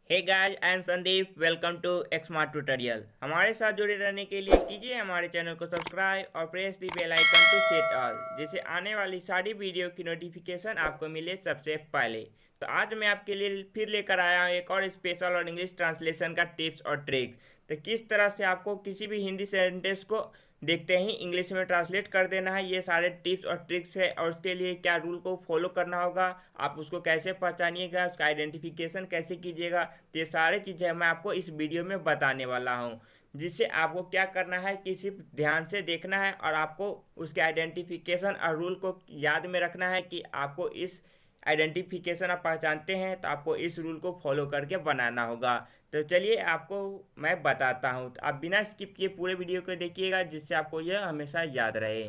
Hey guys, I am Sandeep. Welcome to Xmart tutorial. हमारे साथ जुड़े रहने के लिए कीजिए हमारे चैनल को सब्सक्राइब और press the bell icon to set all, जिससे आने वाली सारी वीडियो की नोटिफिकेशन आपको मिले सबसे पहले। तो आज मैं आपके लिए फिर लेकर आया हूँ एक और स्पेशल और इंग्लिश ट्रांसलेशन का टिप्स और ट्रिक्स। तो किस तरह से आपको किसी भी हिंदी सेंटेंस को देखते ही इंग्लिश में ट्रांसलेट कर देना है, ये सारे टिप्स और ट्रिक्स है। और उसके लिए क्या रूल को फॉलो करना होगा, आप उसको कैसे पहचानिएगा, उसका आइडेंटिफिकेशन कैसे कीजिएगा, तो ये सारी चीज़ें मैं आपको इस वीडियो में बताने वाला हूँ। जिससे आपको क्या करना है कि सिर्फ ध्यान से देखना है और आपको उसके आइडेंटिफिकेशन और रूल को याद में रखना है कि आपको इस आइडेंटिफिकेशन आप पहचानते हैं तो आपको इस रूल को फॉलो करके बनाना होगा। तो चलिए आपको मैं बताता हूँ, तो आप बिना स्किप किए पूरे वीडियो को देखिएगा, जिससे आपको यह हमेशा याद रहे।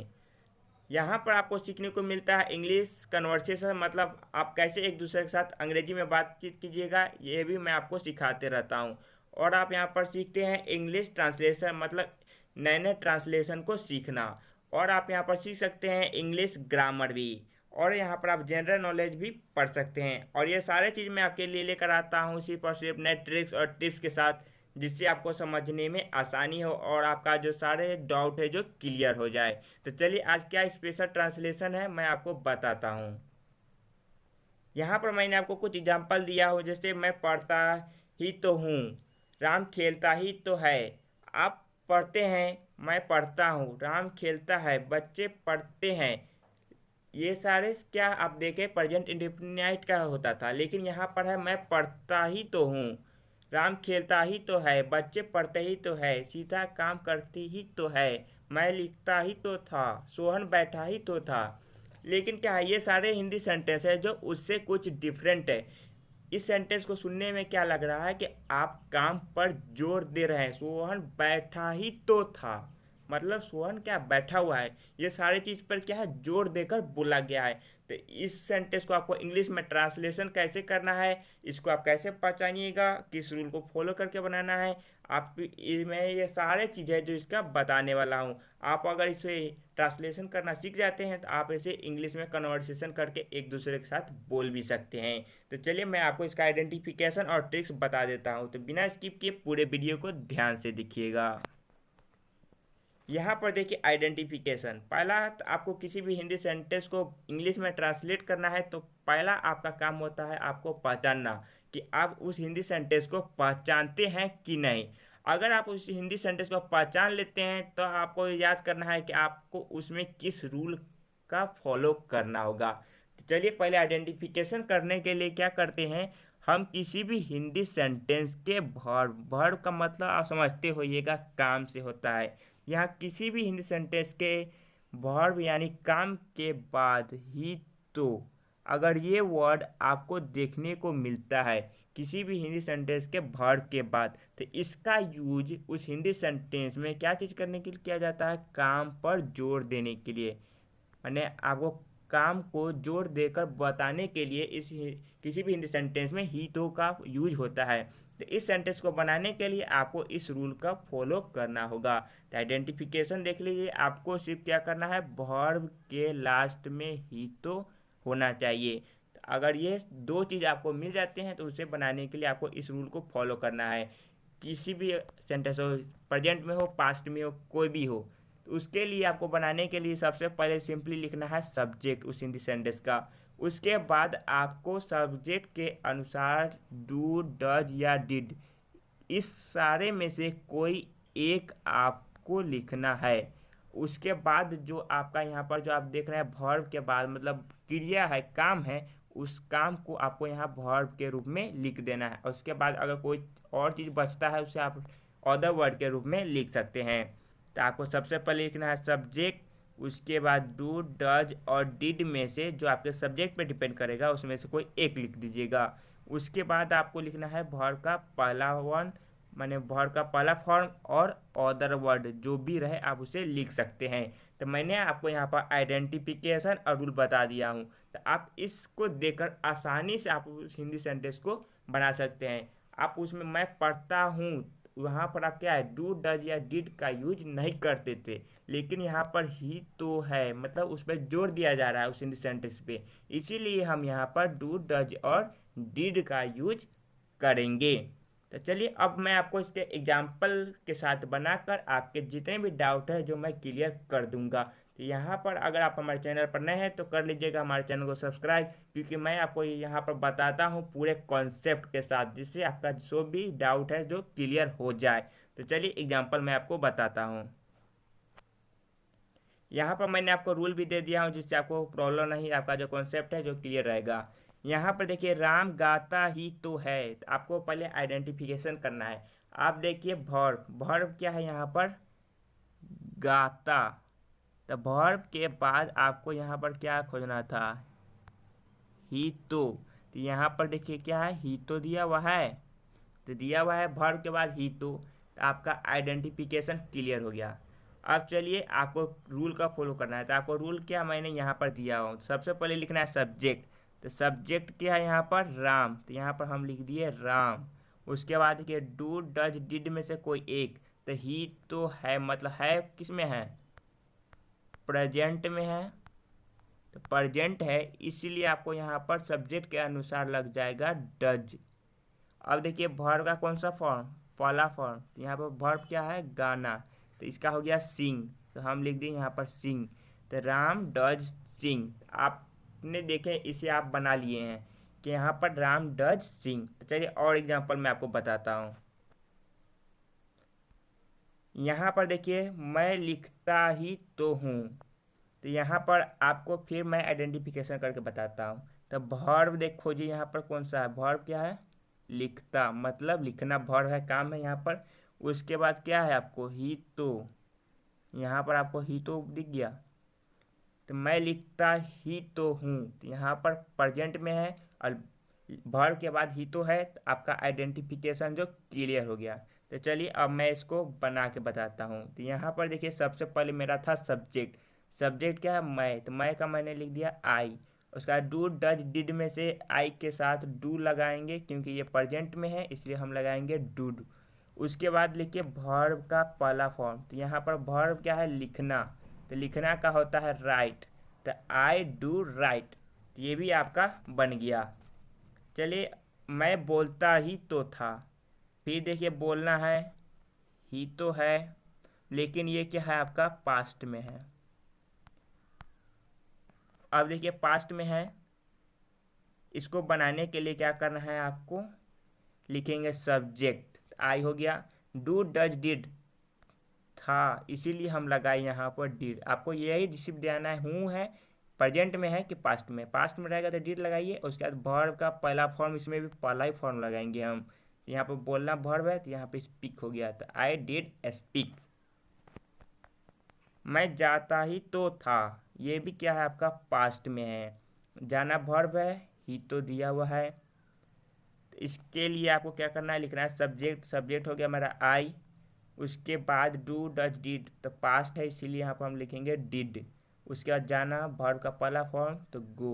यहाँ पर आपको सीखने को मिलता है इंग्लिश कन्वर्सेशन, मतलब आप कैसे एक दूसरे के साथ अंग्रेजी में बातचीत कीजिएगा, ये भी मैं आपको सिखाते रहता हूँ। और आप यहाँ पर सीखते हैं इंग्लिश ट्रांसलेशन, मतलब नए नए ट्रांसलेशन को सीखना। और आप यहाँ पर सीख सकते हैं इंग्लिश ग्रामर भी। और यहाँ पर आप जनरल नॉलेज भी पढ़ सकते हैं। और ये सारे चीज़ मैं आपके लिए लेकर आता हूँ सिर्फ और सिर्फ नए ट्रिक्स और टिप्स के साथ, जिससे आपको समझने में आसानी हो और आपका जो सारे डाउट है जो क्लियर हो जाए। तो चलिए आज क्या स्पेशल ट्रांसलेशन है मैं आपको बताता हूँ। यहाँ पर मैंने आपको कुछ एग्जांपल दिया हो, जैसे मैं पढ़ता ही तो हूँ, राम खेलता ही तो है। आप पढ़ते हैं, मैं पढ़ता हूँ, राम खेलता है, बच्चे पढ़ते हैं। ये सारे क्या आप देखें प्रेजेंट इंडेफिनिट का होता था, लेकिन यहाँ पर है मैं पढ़ता ही तो हूँ, राम खेलता ही तो है, बच्चे पढ़ते ही तो है, सीता काम करती ही तो है, मैं लिखता ही तो था, सोहन बैठा ही तो था। लेकिन क्या है, ये सारे हिंदी सेंटेंस है जो उससे कुछ डिफरेंट है। इस सेंटेंस को सुनने में क्या लग रहा है कि आप काम पर जोर दे रहे हैं। सोहन बैठा ही तो था, मतलब सोहन क्या बैठा हुआ है, ये सारी चीज़ पर क्या है जोर देकर बोला गया है। तो इस सेंटेंस को आपको इंग्लिश में ट्रांसलेशन कैसे करना है, इसको आप कैसे पहचानिएगा, किस रूल को फॉलो करके बनाना है, आप मैं ये सारे चीज़ें जो इसका बताने वाला हूँ। आप अगर इसे ट्रांसलेशन करना सीख जाते हैं तो आप इसे इंग्लिश में कन्वर्सेशन करके एक दूसरे के साथ बोल भी सकते हैं। तो चलिए मैं आपको इसका आइडेंटिफिकेशन और ट्रिक्स बता देता हूँ, तो बिना स्किप किए पूरे वीडियो को ध्यान से देखिएगा। यहाँ पर देखिए आइडेंटिफिकेशन, पहला तो आपको किसी भी हिंदी सेंटेंस को इंग्लिश में ट्रांसलेट करना है, तो पहला आपका काम होता है आपको पहचानना कि आप उस हिंदी सेंटेंस को पहचानते हैं कि नहीं। अगर आप उस हिंदी सेंटेंस को पहचान लेते हैं तो आपको याद करना है कि आपको उसमें किस रूल का फॉलो करना होगा। तो चलिए पहले आइडेंटिफिकेशन करने के लिए क्या करते हैं, हम किसी भी हिंदी सेंटेंस के वर्ब, वर्ब का मतलब आप समझते होइएगा काम से होता है। यहाँ किसी भी हिंदी सेंटेंस के वर्ब यानी काम के बाद ही तो, अगर ये वर्ड आपको देखने को मिलता है किसी भी हिंदी सेंटेंस के वर्ब के बाद, तो इसका यूज उस हिंदी सेंटेंस में क्या चीज़ करने के लिए किया जाता है, काम पर जोर देने के लिए। मैंने आपको काम को जोर देकर बताने के लिए किसी भी हिंदी सेंटेंस में ही तो का यूज होता है। तो इस सेंटेंस को बनाने के लिए आपको इस रूल का फॉलो करना होगा। तो आइडेंटिफिकेशन देख लीजिए, आपको सिर्फ क्या करना है, वर्ब के लास्ट में ही तो होना चाहिए। तो अगर ये दो चीज़ आपको मिल जाते हैं तो उसे बनाने के लिए आपको इस रूल को फॉलो करना है। किसी भी सेंटेंस हो, प्रेजेंट में हो, पास्ट में हो, कोई भी हो, तो उसके लिए आपको बनाने के लिए सबसे पहले सिंपली लिखना है सब्जेक्ट उस हिंदी सेंटेंस का। उसके बाद आपको सब्जेक्ट के अनुसार डू, डज या डिड, इस सारे में से कोई एक आपको लिखना है। उसके बाद जो आपका यहाँ पर जो आप देख रहे हैं वर्ब के बाद मतलब क्रिया है, काम है, उस काम को आपको यहाँ वर्ब के रूप में लिख देना है। और उसके बाद अगर कोई और चीज़ बचता है उसे आप अदर वर्ड के रूप में लिख सकते हैं। तो आपको सबसे पहले लिखना है सब्जेक्ट, उसके बाद डू, डज और डिड में से जो आपके सब्जेक्ट पे डिपेंड करेगा उसमें से कोई एक लिख दीजिएगा। उसके बाद आपको लिखना है वर्ब का पहला वन, माने वर्ब का पहला फॉर्म, और अदर वर्ड जो भी रहे आप उसे लिख सकते हैं। तो मैंने आपको यहाँ पर आइडेंटिफिकेशन और रूल बता दिया हूँ, तो आप इसको देखकर आसानी से आप उस हिंदी सेंटेंस को बना सकते हैं। आप उसमें मैं पढ़ता हूँ, वहाँ पर आप क्या है डू, डज या डिड का यूज नहीं करते थे, लेकिन यहाँ पर ही तो है, मतलब उस पर जोर दिया जा रहा है उस हिंदी सेंटेंस पे, इसीलिए हम यहाँ पर डू, डज और डिड का यूज करेंगे। तो चलिए अब मैं आपको इसके एग्जाम्पल के साथ बनाकर आपके जितने भी डाउट है जो मैं क्लियर कर दूंगा। तो यहाँ पर अगर आप हमारे चैनल पर नए हैं तो कर लीजिएगा हमारे चैनल को सब्सक्राइब, क्योंकि मैं आपको यहाँ पर बताता हूँ पूरे कॉन्सेप्ट के साथ, जिससे आपका जो भी डाउट है जो क्लियर हो जाए। तो चलिए एग्जाम्पल मैं आपको बताता हूँ। यहाँ पर मैंने आपको रूल भी दे दिया हूँ, जिससे आपको प्रॉब्लम नहीं, आपका जो कॉन्सेप्ट है जो क्लियर रहेगा। यहाँ पर देखिए राम गाता ही तो है, तो आपको पहले आइडेंटिफिकेशन करना है। आप देखिए वर्ब, वर्ब क्या है यहाँ पर, गाता। तो वर्ब के बाद आपको यहाँ पर क्या खोजना था, ही तो यहाँ पर देखिए क्या है, ही तो दिया हुआ है। तो दिया हुआ है वर्ब के बाद ही तो आपका आइडेंटिफिकेशन क्लियर हो गया। अब चलिए आपको रूल का फॉलो करना है। तो आपको रूल क्या मैंने यहाँ पर दिया हो, सबसे पहले लिखना है सब्जेक्ट। तो सब्जेक्ट क्या है यहाँ पर, राम। तो यहाँ पर हम लिख दिए राम। उसके बाद देखिए डू डज डिड में से कोई एक। तो ही तो है, मतलब है किस में है, प्रेजेंट में है। तो प्रेजेंट है इसीलिए आपको यहाँ पर सब्जेक्ट के अनुसार लग जाएगा डज। अब देखिए वर्ब का कौन सा फॉर्म, पहला फॉर्म। तो यहाँ पर वर्ब क्या है, गाना। तो इसका हो गया सिंग, तो हम लिख दें यहाँ पर सिंग। तो राम डज सिंग, आपने देखे इसे आप बना लिए हैं कि यहाँ पर राम डज सिंग। तो चलिए और एग्जांपल मैं आपको बताता हूँ। यहाँ पर देखिए मैं लिखता ही तो हूँ। तो यहाँ पर आपको फिर मैं आइडेंटिफिकेशन करके बताता हूँ। तो वर्ब देख खोजिए यहाँ पर कौन सा है, वर्ब क्या है, लिखता, मतलब लिखना वर्ब है, काम है यहाँ पर। उसके बाद क्या है आपको, ही तो। यहाँ पर आपको ही तो दिख गया। तो मैं लिखता ही तो हूँ, तो यहाँ पर प्रेजेंट में है और वर्ब के बाद ही तो है। तो आपका आइडेंटिफिकेशन जो क्लियर हो गया। तो चलिए अब मैं इसको बना के बताता हूँ। तो यहाँ पर देखिए सबसे पहले मेरा था सब्जेक्ट। सब्जेक्ट क्या है, मैं। तो मैं का मैंने लिख दिया आई। उसका डू डज डिड में से आई के साथ डू लगाएंगे, क्योंकि ये प्रेजेंट में है इसलिए हम लगाएंगे डूड। उसके बाद लिखिए वर्ब का पहला फॉर्म। तो यहाँ पर वर्ब क्या है, लिखना। तो लिखना का होता है राइट। तो आई डू राइट, ये भी आपका बन गया। चलिए मैं बोलता ही तो था। फिर देखिए बोलना है, ही तो है, लेकिन ये क्या है आपका पास्ट में है। अब देखिए पास्ट में है, इसको बनाने के लिए क्या करना है आपको, लिखेंगे सब्जेक्ट, आई हो गया। डू डज डिड था, इसीलिए हम लगाए यहाँ पर डिड। आपको यही सिर्फ ध्यान है, हूँ है प्रेजेंट में है कि पास्ट में। पास्ट में रहेगा तो डिड लगाइए। उसके बाद वर्ब का पहला फॉर्म, इसमें भी पहला ही फॉर्म लगाएंगे हम। यहाँ पर बोलना वर्ब है तो यहाँ पे स्पीक हो गया। तो आई डिड स्पीक। मैं जाता ही तो था, ये भी क्या है आपका पास्ट में है। जाना वर्ब है, ही तो दिया हुआ है। तो इसके लिए आपको क्या करना है, लिखना है सब्जेक्ट। सब्जेक्ट हो गया मेरा आई। उसके बाद डू डज डिड, तो पास्ट है इसीलिए यहाँ पर हम लिखेंगे डिड। उसके बाद जाना वर्ब का पहला फॉर्म तो गो।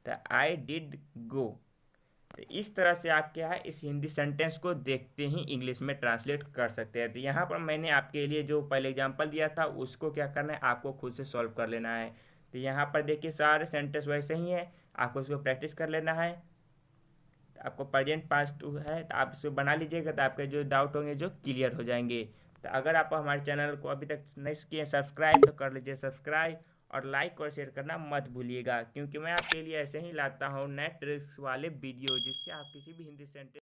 तो आई डिड गो। तो इस तरह से आप क्या है इस हिंदी सेंटेंस को देखते ही इंग्लिश में ट्रांसलेट कर सकते हैं। तो यहाँ पर मैंने आपके लिए जो पहले एग्जांपल दिया था उसको क्या करना है, आपको खुद से सॉल्व कर लेना है। तो यहाँ पर देखिए सारे सेंटेंस वैसे ही हैं, आपको इसको प्रैक्टिस कर लेना है। तो आपको प्रेजेंट पास्ट है तो आप इसको बना लीजिएगा, तो आपके जो डाउट होंगे जो क्लियर हो जाएंगे। तो अगर आप हमारे चैनल को अभी तक नहीं किए सब्सक्राइब तो कर लीजिए सब्सक्राइब, और लाइक और शेयर करना मत भूलिएगा, क्योंकि मैं आपके लिए ऐसे ही लाता हूँ नए ट्रिक्स वाले वीडियो, जिससे आप किसी भी हिंदी सेंटेंस